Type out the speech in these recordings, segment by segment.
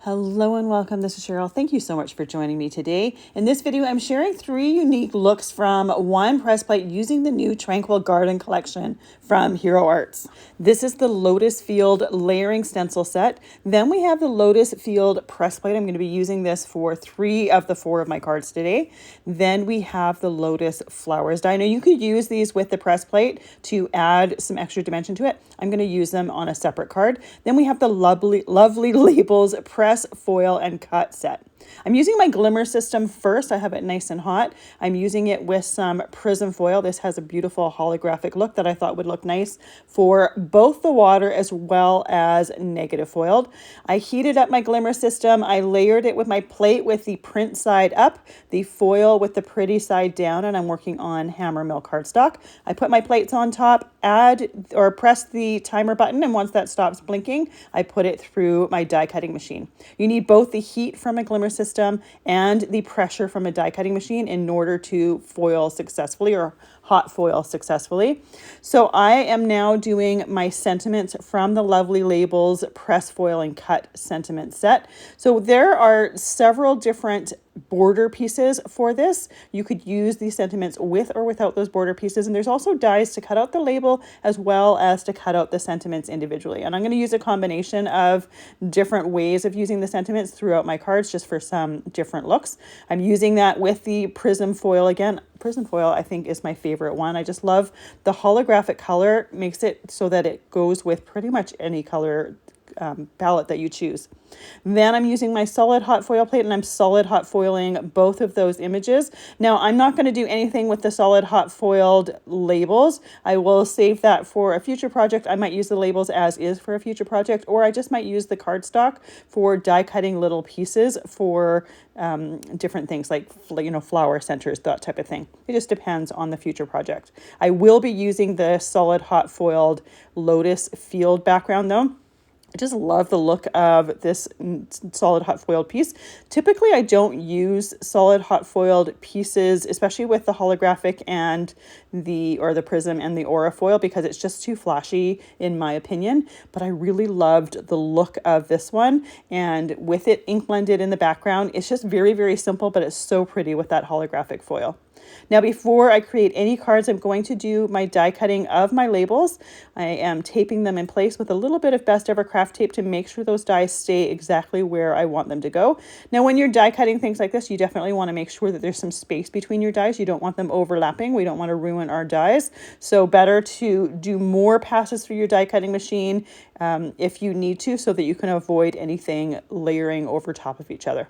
Hello and welcome. This is Cheryl. Thank you so much for joining me today. In this video, I'm sharing 3 unique looks from one press plate using the new Tranquil Garden collection from Hero Arts. This is the Lotus Field layering stencil set. Then we have the Lotus Field press plate. I'm going to be using this for 3 of the 4 of my cards today. Then we have the Lotus Flowers Die. Now you could use these with the press plate to add some extra dimension to it. I'm going to use them on a separate card. Then we have the lovely labels press, foil, and cut set. I'm using my glimmer system first. I have it nice and hot. I'm using it with some Prism foil. This has a beautiful holographic look that I thought would look nice for both the water as well as negative foiled. I heated up my glimmer system. I layered it with my plate with the print side up, the foil with the pretty side down, and I'm working on Hammermill Cardstock. I put my plates on top, add or press the timer button, and once that stops blinking, I put it through my die cutting machine. You need both the heat from a glimmer system and the pressure from a die cutting machine in order to foil successfully or hot foil successfully. So I am now doing my sentiments from the Lovely Labels press foil and cut sentiment set. So there are several different border pieces for this. You could use these sentiments with or without those border pieces, and there's also dies to cut out the label as well as to cut out the sentiments individually. And I'm going to use a combination of different ways of using the sentiments throughout my cards just for some different looks. I'm using that with the Prism foil again. Prism foil I think is my favorite one. I just love the holographic color, makes it so that it goes with pretty much any color palette that you choose. Then I'm using my solid hot foil plate and I'm solid hot foiling both of those images. Now I'm not going to do anything with the solid hot foiled labels. I will save that for a future project. I might use the labels as is for a future project, or I just might use the cardstock for die cutting little pieces for different things like, flower centers, that type of thing. It just depends on the future project. I will be using the solid hot foiled Lotus Field background though. I just love the look of this solid hot foiled piece. Typically, I don't use solid hot foiled pieces, especially with the holographic and the prism and the aura foil, because it's just too flashy in my opinion. But I really loved the look of this one, and with it ink blended in the background, it's just very, very simple, but it's so pretty with that holographic foil. Now, before I create any cards, I'm going to do my die cutting of my labels. I am taping them in place with a little bit of Best Ever Craft tape to make sure those dies stay exactly where I want them to go. Now, when you're die cutting things like this, you definitely want to make sure that there's some space between your dies. You don't want them overlapping. We don't want to ruin our dies. So better to do more passes through your die cutting machine if you need to, so that you can avoid anything layering over top of each other.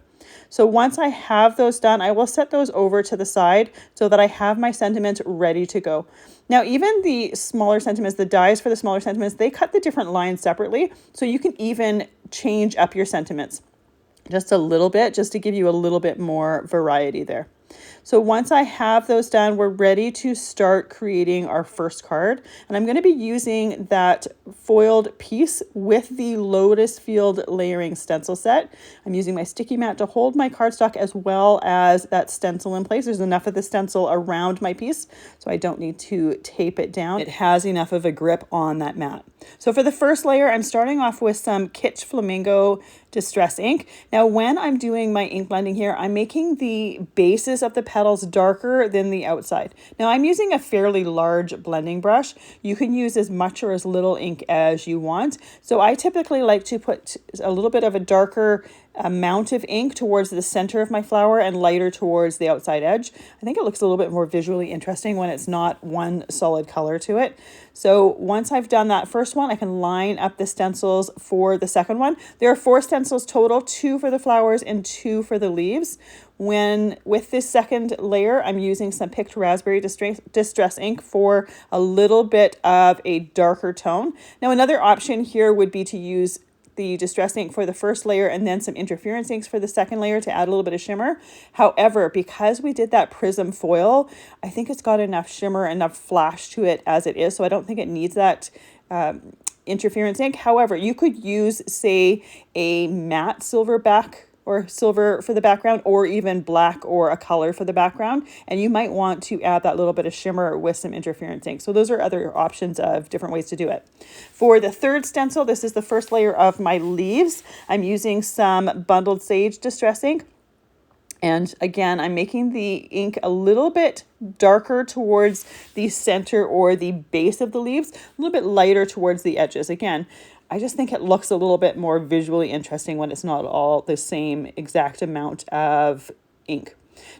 So once I have those done, I will set those over to the side so that I have my sentiments ready to go. Now, even the smaller sentiments, the dies for the smaller sentiments, they cut the different lines separately. So you can even change up your sentiments just a little bit, just to give you a little bit more variety there. So once I have those done, we're ready to start creating our first card. And I'm going to be using that foiled piece with the Lotus Field layering stencil set. I'm using my sticky mat to hold my cardstock as well as that stencil in place. There's enough of the stencil around my piece, so I don't need to tape it down. It has enough of a grip on that mat. So for the first layer, I'm starting off with some Kitsch Flamingo Distress ink. Now, when I'm doing my ink blending here, I'm making the bases of the petals darker than the outside. Now, I'm using a fairly large blending brush. You can use as much or as little ink as you want. So I typically like to put a little bit of a darker amount of ink towards the center of my flower and lighter towards the outside edge. I think it looks a little bit more visually interesting when it's not one solid color to it. So once I've done that first one, I can line up the stencils for the second one. There are 4 stencils total, 2 for the flowers and 2 for the leaves. With this second layer, I'm using some Picked Raspberry Distress ink for a little bit of a darker tone. Now, another option here would be to use the distress ink for the first layer and then some interference inks for the second layer to add a little bit of shimmer. However, because we did that prism foil, I think it's got enough shimmer, enough flash to it as it is, so I don't think it needs that interference ink. However, you could use, say, a matte silverback or silver for the background, or even black or a color for the background. And you might want to add that little bit of shimmer with some interference ink. So those are other options of different ways to do it. For the third stencil, this is the first layer of my leaves. I'm using some Bundled Sage Distress ink. And again, I'm making the ink a little bit darker towards the center or the base of the leaves, a little bit lighter towards the edges. Again, I just think it looks a little bit more visually interesting when it's not all the same exact amount of ink.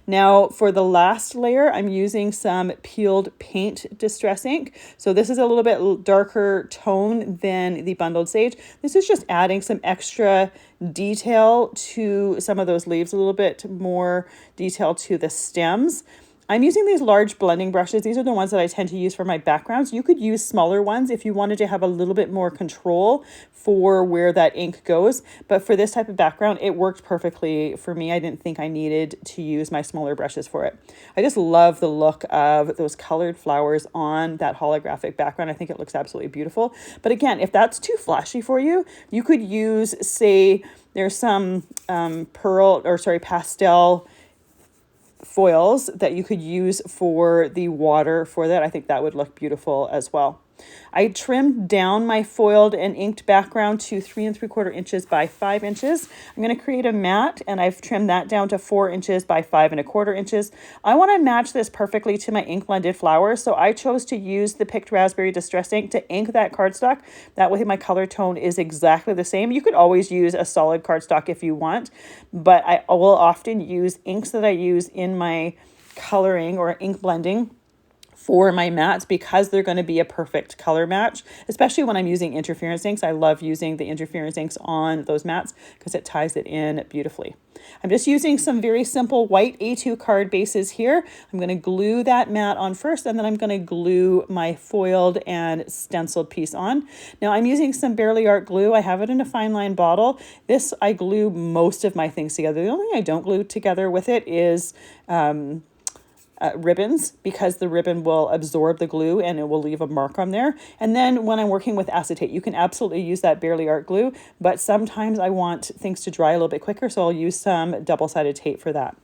Now for the last layer, I'm using some Peeled Paint Distress ink. So this is a little bit darker tone than the Bundled Sage. This is just adding some extra detail to some of those leaves, a little bit more detail to the stems. I'm using these large blending brushes. These are the ones that I tend to use for my backgrounds. You could use smaller ones if you wanted to have a little bit more control for where that ink goes. But for this type of background, it worked perfectly for me. I didn't think I needed to use my smaller brushes for it. I just love the look of those colored flowers on that holographic background. I think it looks absolutely beautiful. But again, if that's too flashy for you, you could use, say, there's some pastel foils that you could use for the water for that. I think that would look beautiful as well. I trimmed down my foiled and inked background to 3 3/4 inches by 5 inches. I'm going to create a mat, and I've trimmed that down to 4 inches by 5 1/4 inches. I want to match this perfectly to my ink blended flowers, so I chose to use the Picked Raspberry Distress ink to ink that cardstock. That way my color tone is exactly the same. You could always use a solid cardstock if you want, but I will often use inks that I use in my coloring or ink blending for my mats because they're going to be a perfect color match, especially when I'm using interference inks. I love using the interference inks on those mats because it ties it in beautifully. I'm just using some very simple white A2 card bases here. I'm going to glue that mat on first, and then I'm going to glue my foiled and stenciled piece on. Now I'm using some Barely Art glue. I have it in a fine line bottle. This, I glue most of my things together. The only thing I don't glue together with it is ribbons, because the ribbon will absorb the glue and it will leave a mark on there. And then when I'm working with acetate, you can absolutely use that Barely Art glue, but sometimes I want things to dry a little bit quicker, so I'll use some double-sided tape for that.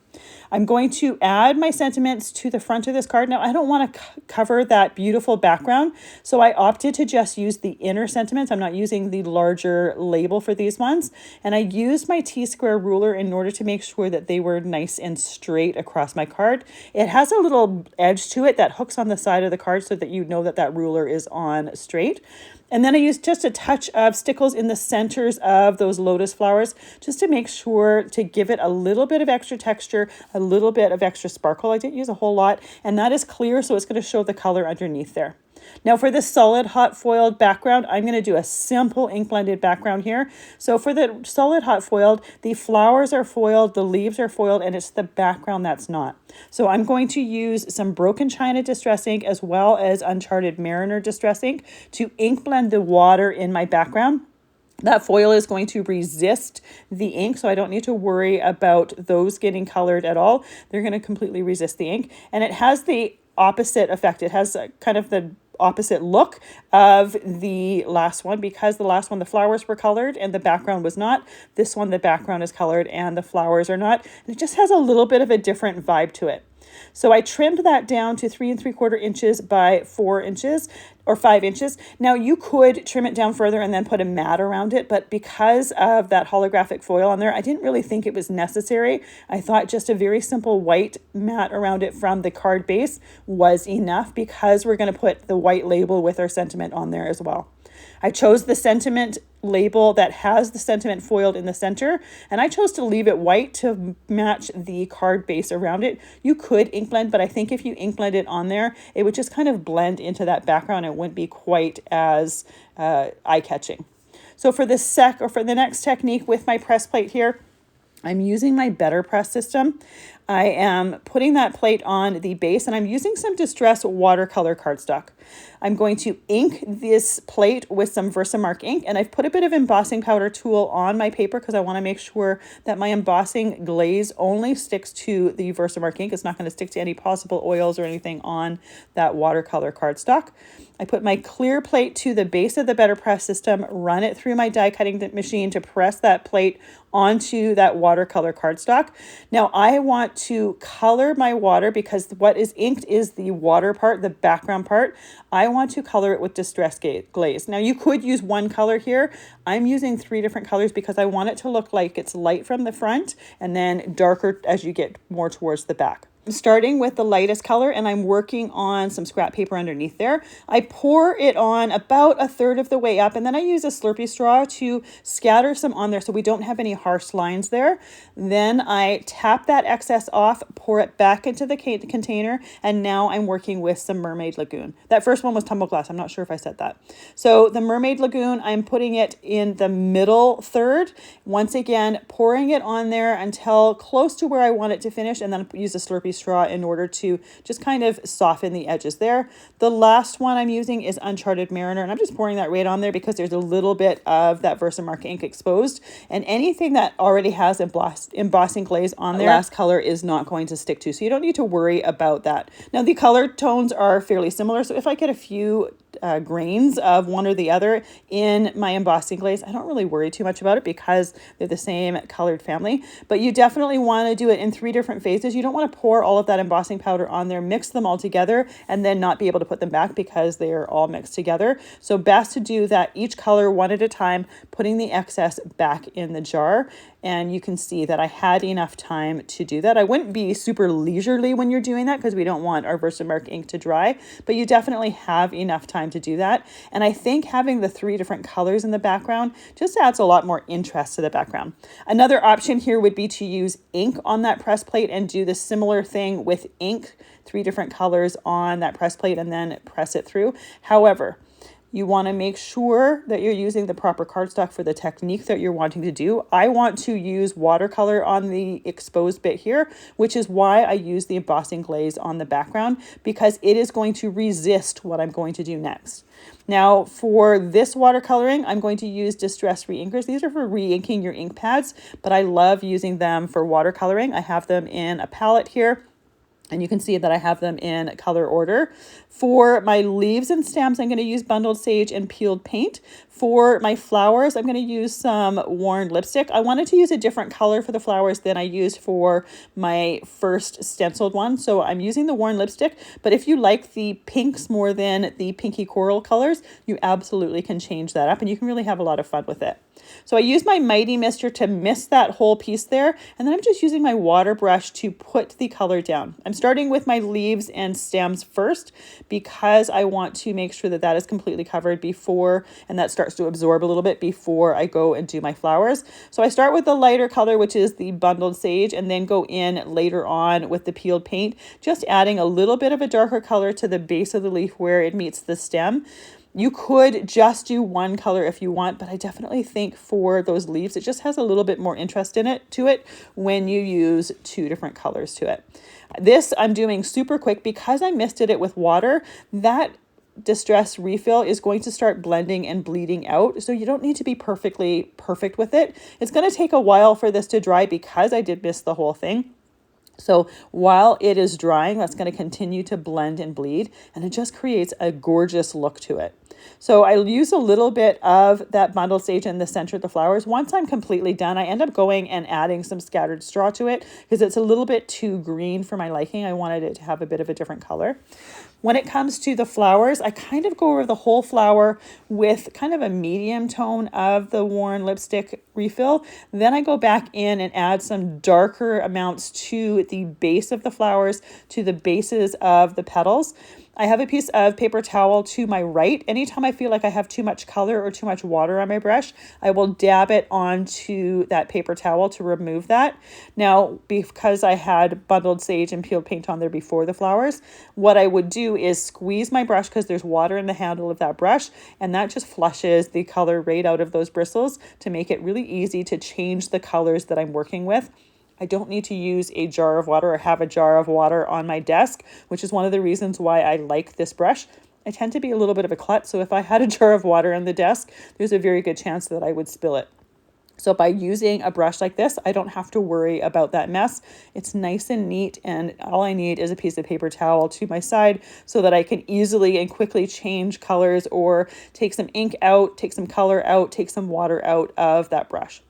I'm going to add my sentiments to the front of this card. Now, I don't want to cover that beautiful background, so I opted to just use the inner sentiments. I'm not using the larger label for these ones. And I used my T-square ruler in order to make sure that they were nice and straight across my card. It has a little edge to it that hooks on the side of the card so that you know that that ruler is on straight. And then I used just a touch of stickles in the centers of those lotus flowers just to make sure to give it a little bit of extra texture, a little bit of extra sparkle. I didn't use a whole lot, and that is clear, so it's going to show the color underneath there. Now for this solid hot foiled background, I'm going to do a simple ink blended background here. So for the solid hot foiled, the flowers are foiled, the leaves are foiled, and it's the background that's not. So I'm going to use some Broken China Distress ink as well as Uncharted Mariner Distress ink to ink blend the water in my background. That foil is going to resist the ink, so I don't need to worry about those getting colored at all. They're going to completely resist the ink. And it has the opposite effect. It has kind of the opposite look of the last one, because the last one the flowers were colored and the background was not. This one the background is colored and the flowers are not. And it just has a little bit of a different vibe to it. So I trimmed that down to 3 3/4 inches by 4 inches or 5 inches. Now you could trim it down further and then put a mat around it, but because of that holographic foil on there, I didn't really think it was necessary. I thought just a very simple white mat around it from the card base was enough, because we're going to put the white label with our sentiment on there as well. I chose the sentiment label that has the sentiment foiled in the center, and I chose to leave it white to match the card base around it. You could ink blend, but I think if you ink blend it on there, it would just kind of blend into that background. It wouldn't be quite as eye-catching. So for the next technique with my press plate here, I'm using my LetterPress system. I am putting that plate on the base, and I'm using some distress watercolor cardstock. I'm going to ink this plate with some Versamark ink, and I've put a bit of embossing powder tool on my paper because I want to make sure that my embossing glaze only sticks to the Versamark ink. It's not going to stick to any possible oils or anything on that watercolor cardstock. I put my clear plate to the base of the LetterPress system, run it through my die cutting machine to press that plate onto that watercolor cardstock. Now I want to color my water because what is inked is the water part, the background part. I want to color it with Distress Glaze. Now you could use one color here. I'm using 3 different colors because I want it to look like it's light from the front and then darker as you get more towards the back. I'm starting with the lightest color and I'm working on some scrap paper underneath there. I pour it on about 1/3 of the way up, and then I use a Slurpee straw to scatter some on there so we don't have any harsh lines there. Then I tap that excess off, pour it back into the container, and now I'm working with some Mermaid Lagoon. That first one was Tumble Glass. I'm not sure if I said that. So the Mermaid Lagoon, I'm putting it in the middle third. Once again, pouring it on there until close to where I want it to finish, and then use a Slurpee straw in order to just kind of soften the edges there. The last one I'm using is Uncharted Mariner, and I'm just pouring that right on there because there's a little bit of that Versamark ink exposed, and anything that already has embossing glaze on there, the last color is not going to stick to, so you don't need to worry about that. Now the color tones are fairly similar, so if I get a few grains of one or the other in my embossing glaze, I don't really worry too much about it because they're the same colored family. But you definitely want to do it in 3 different phases. You don't want to pour all of that embossing powder on there, mix them all together, and then not be able to put them back because they are all mixed together. So best to do that each color one at a time, putting the excess back in the jar. And you can see that I had enough time to do that. I wouldn't be super leisurely when you're doing that because we don't want our Versamark ink to dry, but you definitely have enough time to do that. And I think having the 3 different colors in the background just adds a lot more interest to the background. Another option here would be to use ink on that press plate and do the similar thing with ink, 3 different colors on that press plate and then press it through. However, you want to make sure that you're using the proper cardstock for the technique that you're wanting to do. I want to use watercolor on the exposed bit here, which is why I use the embossing glaze on the background, because it is going to resist what I'm going to do next. Now for this watercoloring, I'm going to use Distress Reinkers. These are for re-inking your ink pads, but I love using them for watercoloring. I have them in a palette here, and you can see that I have them in color order. For my leaves and stems, I'm going to use Bundled Sage and Peeled Paint. For my flowers, I'm going to use some worn lipstick. I wanted to use a different color for the flowers than I used for my first stenciled one. So I'm using the worn lipstick, but if you like the pinks more than the pinky coral colors, you absolutely can change that up and you can really have a lot of fun with it. So I use my Mighty Mister to mist that whole piece there, and then I'm just using my water brush to put the color down. I'm starting with my leaves and stems first because I want to make sure that that is completely covered before, and that starts to absorb a little bit before I go and do my flowers. So I start with the lighter color, which is the Bundled Sage, and then go in later on with the Peeled Paint, just adding a little bit of a darker color to the base of the leaf where it meets the stem. You could just do one color if you want, but I definitely think for those leaves, it just has a little bit more interest in it when you use 2 different colors to it. This I'm doing super quick because I misted it with water. That distress refill is going to start blending and bleeding out, so you don't need to be perfectly perfect with it. It's going to take a while for this to dry because I did mist the whole thing. So while it is drying, that's going to continue to blend and bleed, and it just creates a gorgeous look to it. So I use a little bit of that Bundled Sage in the center of the flowers. Once I'm completely done, I end up going and adding some scattered straw to it because it's a little bit too green for my liking. I wanted it to have a bit of a different color. When it comes to the flowers, I kind of go over the whole flower with kind of a medium tone of the worn lipstick refill. Then I go back in and add some darker amounts to the base of the flowers, to the bases of the petals. I have a piece of paper towel to my right. Anytime I feel like I have too much color or too much water on my brush, I will dab it onto that paper towel to remove that. Now, because I had Bundled Sage and Peeled Paint on there before the flowers, what I would do is squeeze my brush because there's water in the handle of that brush, and that just flushes the color right out of those bristles to make it really easy to change the colors that I'm working with I don't need to use a jar of water or have a jar of water on my desk, which is one of the reasons why I like this brush. I tend to be a little bit of a klutz, so if I had a jar of water on the desk, there's a very good chance that I would spill it. So by using a brush like this, I don't have to worry about that mess. It's nice and neat, and all I need is a piece of paper towel to my side so that I can easily and quickly change colors or take some ink out, take some color out, take some water out of that brush.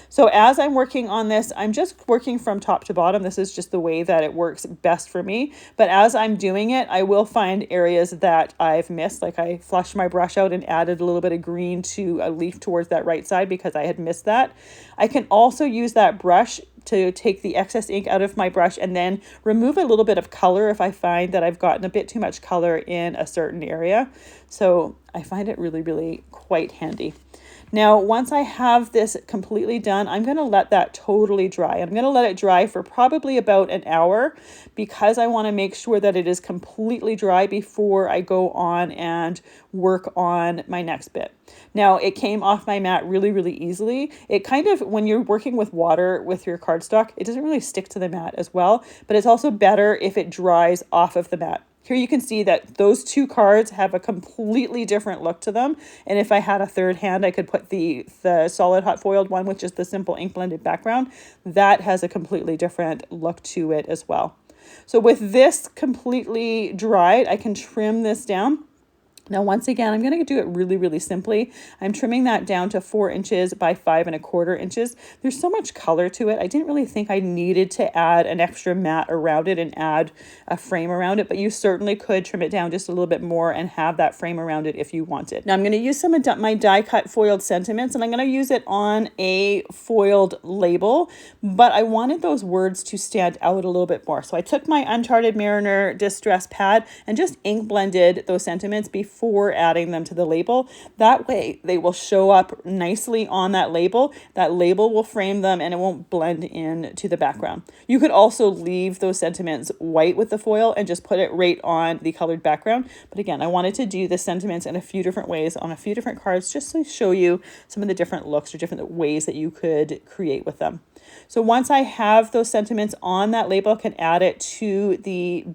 So as I'm working on this, I'm just working from top to bottom. This is just the way that it works best for me. But as I'm doing it, I will find areas that I've missed. Like I flushed my brush out and added a little bit of green to a leaf towards that right side because I had missed that. I can also use that brush to take the excess ink out of my brush and then remove a little bit of color if I find that I've gotten a bit too much color in a certain area. So I find it really, really quite handy. Now, once I have this completely done, I'm going to let that totally dry. I'm going to let it dry for probably about an hour because I want to make sure that it is completely dry before I go on and work on my next bit. Now, it came off my mat really, really easily. It kind of, when you're working with water with your cardstock, it doesn't really stick to the mat as well, but it's also better if it dries off of the mat. Here you can see that those two cards have a completely different look to them. And if I had a third hand, I could put the solid hot foiled one, which is the simple ink blended background. That has a completely different look to it as well. So with this completely dried, I can trim this down. Now, once again, I'm going to do it really, really simply. I'm trimming that down to 4 inches by 5 1/4 inches. There's so much color to it. I didn't really think I needed to add an extra mat around it and add a frame around it, but you certainly could trim it down just a little bit more and have that frame around it if you wanted. Now, I'm going to use some of my die cut foiled sentiments, and I'm going to use it on a foiled label, but I wanted those words to stand out a little bit more. So I took my Uncharted Mariner Distress pad and just ink blended those sentiments before adding them to the label. That way they will show up nicely on that label. That label will frame them and it won't blend in to the background. You could also leave those sentiments white with the foil and just put it right on the colored background. But again, I wanted to do the sentiments in a few different ways on a few different cards just to show you some of the different looks or different ways that you could create with them. So once I have those sentiments on that label, I can add it to the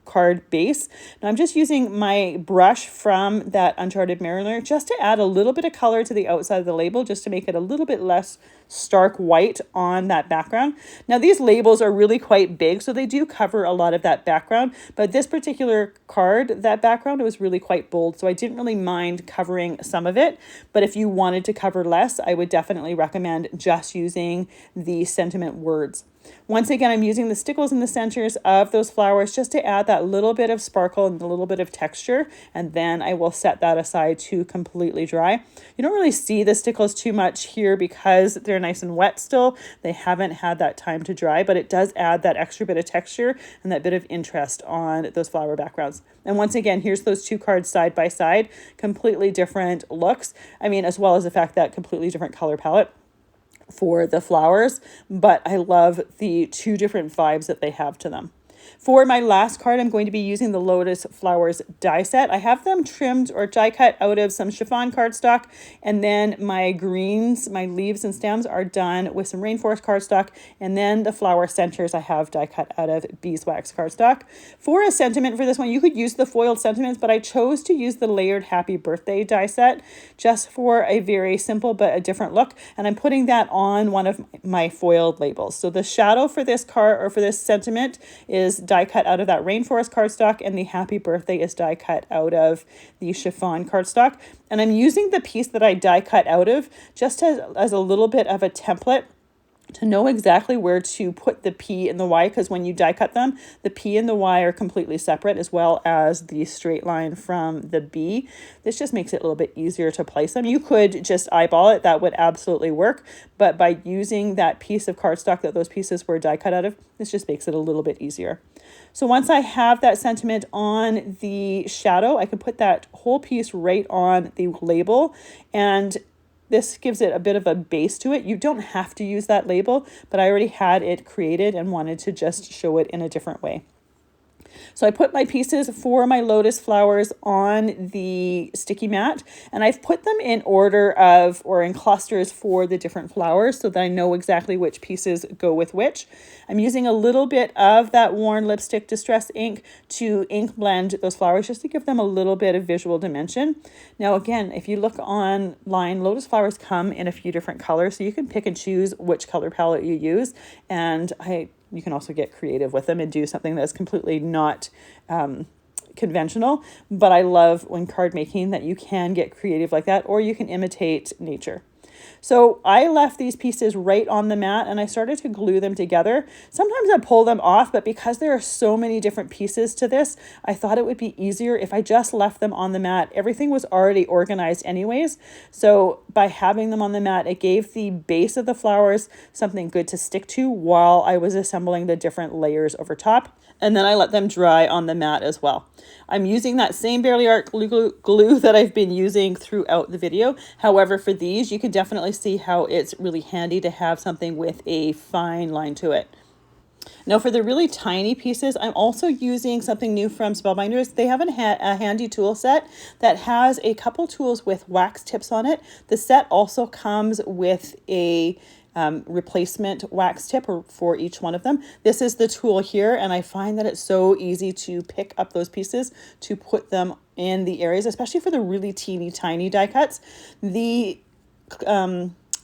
card base. Now I'm just using my brush from that Uncharted Mariner just to add a little bit of color to the outside of the label, just to make it a little bit less stark white on that background. Now these labels are really quite big, so they do cover a lot of that background, but this particular card, that background, it was really quite bold, so I didn't really mind covering some of it. But if you wanted to cover less, I would definitely recommend just using the sentiment words. Once again, I'm using the stickles in the centers of those flowers just to add that little bit of sparkle and a little bit of texture, and then I will set that aside to completely dry. You don't really see the stickles too much here because they're nice and wet still. They haven't had that time to dry, but it does add that extra bit of texture and that bit of interest on those flower backgrounds. And once again, here's those two cards side by side, completely different looks. I mean, as well as the fact that completely different color palette for the flowers, but I love the two different vibes that they have to them. For my last card, I'm going to be using the Lotus Flowers Die Set. I have them trimmed or die cut out of some chiffon cardstock, and then my greens, my leaves and stems are done with some rainforest cardstock, and then the flower centers I have die cut out of beeswax cardstock. For a sentiment for this one, you could use the foiled sentiments, but I chose to use the layered Happy Birthday die set just for a very simple but a different look, and I'm putting that on one of my foiled labels. So the shadow for this card or for this sentiment is die cut out of that rainforest cardstock, and the Happy Birthday is die cut out of the chiffon cardstock. And I'm using the piece that I die cut out of just as a little bit of a template to know exactly where to put the P and the Y, because when you die cut them, the P and the Y are completely separate, as well as the straight line from the B. This just makes it a little bit easier to place them. You could just eyeball it, that would absolutely work, but by using that piece of cardstock that those pieces were die cut out of, this just makes it a little bit easier. So once I have that sentiment on the shadow, I can put that whole piece right on the label, and this gives it a bit of a base to it. You don't have to use that label, but I already had it created and wanted to just show it in a different way. So I put my pieces for my lotus flowers on the sticky mat, and I've put them in order of, or in clusters for the different flowers so that I know exactly which pieces go with which. I'm using a little bit of that worn lipstick distress ink to ink blend those flowers just to give them a little bit of visual dimension. Now again, if you look online, lotus flowers come in a few different colors, so you can pick and choose which color palette you use, and you can also get creative with them and do something that's completely not conventional. But I love when card making that you can get creative like that, or you can imitate nature. So I left these pieces right on the mat and I started to glue them together. Sometimes I pull them off, but because there are so many different pieces to this, I thought it would be easier if I just left them on the mat. Everything was already organized anyways. So by having them on the mat, it gave the base of the flowers something good to stick to while I was assembling the different layers over top. And then I let them dry on the mat as well. I'm using that same Barely Art glue that I've been using throughout the video. However, for these, you can definitely see how it's really handy to have something with a fine line to it. Now for the really tiny pieces, I'm also using something new from Spellbinders. They have a handy tool set that has a couple tools with wax tips on it. The set also comes with a replacement wax tip for each one of them. This is the tool here, and I find that it's so easy to pick up those pieces to put them in the areas, especially for the really teeny tiny die cuts. The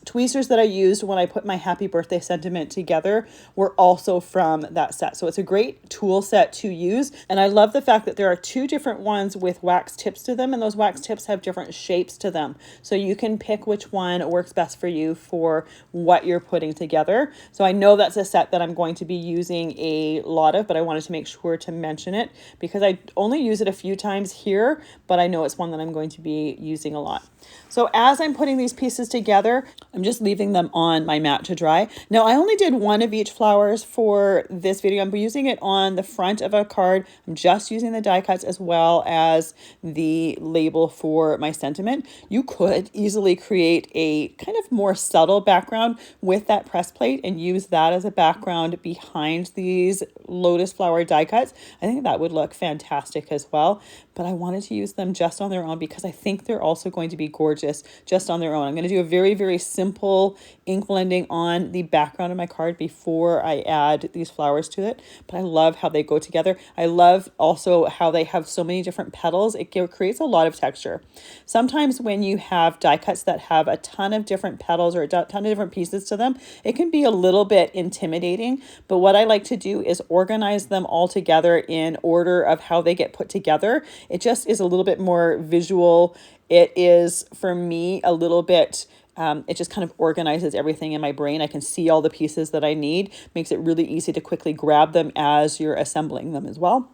tweezers that I used when I put my happy birthday sentiment together were also from that set. So it's a great tool set to use. And I love the fact that there are two different ones with wax tips to them, and those wax tips have different shapes to them. So you can pick which one works best for you for what you're putting together. So I know that's a set that I'm going to be using a lot of, but I wanted to make sure to mention it because I only use it a few times here, but I know it's one that I'm going to be using a lot. So as I'm putting these pieces together, I'm just leaving them on my mat to dry. Now I only did one of each flowers for this video. I'm using it on the front of a card. I'm just using the die cuts as well as the label for my sentiment. You could easily create a kind of more subtle background with that press plate and use that as a background behind these lotus flower die cuts. I think that would look fantastic as well, but I wanted to use them just on their own because I think they're also going to be gorgeous just on their own. I'm going to do a very, very simple ink blending on the background of my card before I add these flowers to it, but I love how they go together. I love also how they have so many different petals. It creates a lot of texture. Sometimes when you have die cuts that have a ton of different petals or a ton of different pieces to them, it can be a little bit intimidating, but what I like to do is organize them all together in order of how they get put together. It just is a little bit more visual. It is, for me, a little bit, it just kind of organizes everything in my brain. I can see all the pieces that I need, makes it really easy to quickly grab them as you're assembling them as well.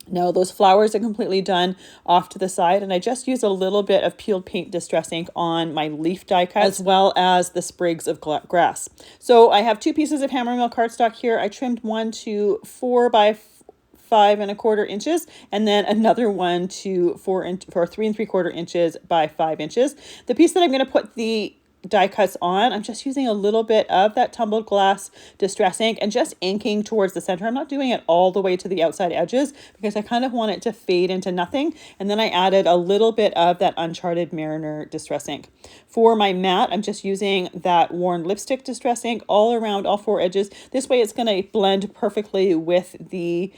Now those flowers are completely done off to the side, and I just use a little bit of peeled paint distress ink on my leaf die cut as well as the sprigs of grass. So I have two pieces of Hammermill cardstock here. I trimmed one to 4 by 5 1/4 inches, and then another one to 3 3/4 inches by 5 inches. The piece that I'm going to put the die cuts on, I'm just using a little bit of that tumbled glass distress ink and just inking towards the center. I'm not doing it all the way to the outside edges because I kind of want it to fade into nothing. And then I added a little bit of that Uncharted Mariner distress ink. For my mat, I'm just using that worn lipstick distress ink all around all 4 edges. This way it's going to blend perfectly with the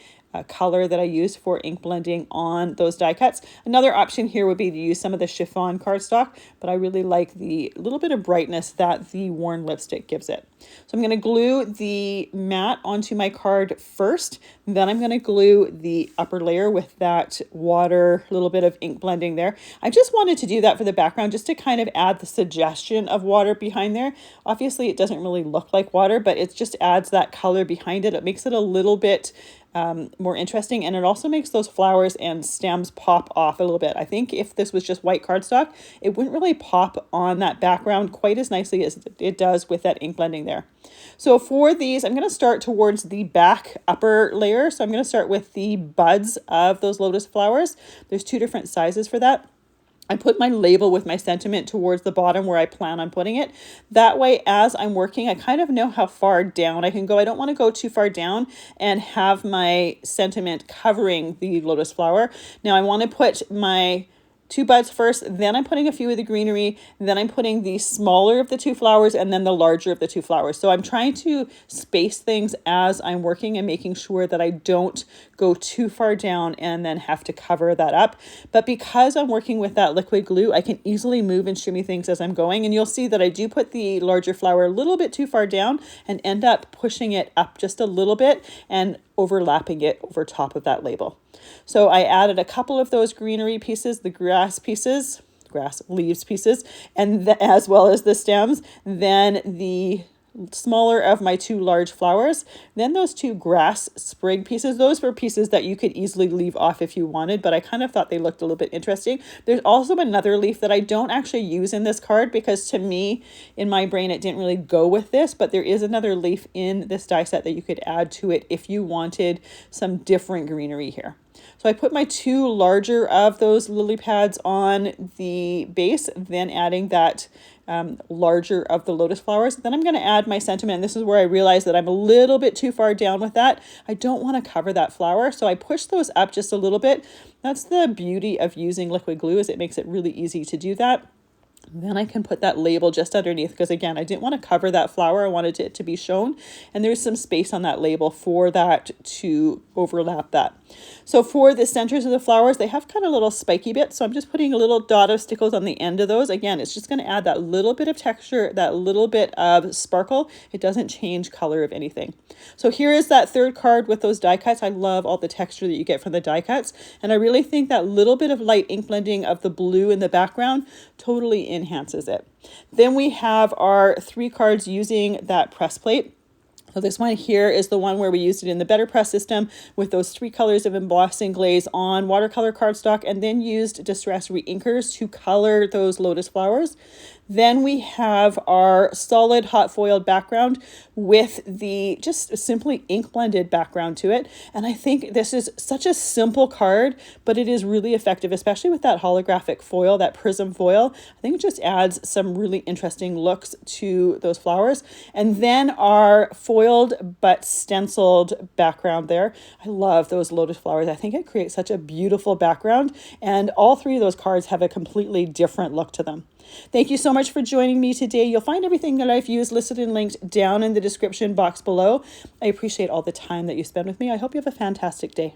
color that I use for ink blending on those die cuts. Another option here would be to use some of the chiffon cardstock, but I really like the little bit of brightness that the worn lipstick gives it. So I'm going to glue the mat onto my card first, then I'm going to glue the upper layer with that water, little bit of ink blending there. I just wanted to do that for the background just to kind of add the suggestion of water behind there. Obviously it doesn't really look like water, but it just adds that color behind it. It makes it a little bit more interesting, and it also makes those flowers and stems pop off a little bit. I think if this was just white cardstock, it wouldn't really pop on that background quite as nicely as it does with that ink blending there. So for these, I'm going to start towards the back upper layer. So I'm going to start with the buds of those lotus flowers. There's 2 different sizes for that. I put my label with my sentiment towards the bottom where I plan on putting it. That way, as I'm working, I kind of know how far down I can go. I don't want to go too far down and have my sentiment covering the lotus flower. Now I want to put my 2 buds first, then I'm putting a few of the greenery, then I'm putting the smaller of the 2 flowers, and then the larger of the 2 flowers. So I'm trying to space things as I'm working and making sure that I don't go too far down and then have to cover that up. But because I'm working with that liquid glue, I can easily move and shimmy things as I'm going. And you'll see that I do put the larger flower a little bit too far down and end up pushing it up just a little bit and overlapping it over top of that label. So I added a couple of those greenery pieces, the grass leaves pieces, and as well as the stems, then the smaller of my 2 large flowers, then those 2 grass sprig pieces. Those were pieces that you could easily leave off if you wanted, but I kind of thought they looked a little bit interesting. There's also another leaf that I don't actually use in this card because to me, in my brain, it didn't really go with this, but there is another leaf in this die set that you could add to it if you wanted some different greenery here. So I put my 2 larger of those lily pads on the base, then adding that larger of the lotus flowers. Then I'm going to add my sentiment. And this is where I realized that I'm a little bit too far down with that. I don't want to cover that flower, so I push those up just a little bit. That's the beauty of using liquid glue, is it makes it really easy to do that. Then I can put that label just underneath because again, I didn't want to cover that flower. I wanted it to be shown, and there's some space on that label for that to overlap that. So for the centers of the flowers, they have kind of little spiky bits. So I'm just putting a little dot of stickles on the end of those. Again, it's just going to add that little bit of texture, that little bit of sparkle. It doesn't change color of anything. So here is that 3rd card with those die cuts. I love all the texture that you get from the die cuts. And I really think that little bit of light ink blending of the blue in the background totally enhances it. Then we have our 3 cards using that press plate. So this one here is the one where we used it in the LetterPress system with those 3 colors of embossing glaze on watercolor cardstock, and then used distress reinkers to color those lotus flowers. Then we have our solid hot foiled background with the just simply ink blended background to it. And I think this is such a simple card, but it is really effective, especially with that holographic foil, that prism foil. I think it just adds some really interesting looks to those flowers. And then our foiled but stenciled background there. I love those lotus flowers. I think it creates such a beautiful background, and all 3 of those cards have a completely different look to them. Thank you so much for joining me today. You'll find everything that I've used listed and linked down in the description box below. I appreciate all the time that you spend with me. I hope you have a fantastic day.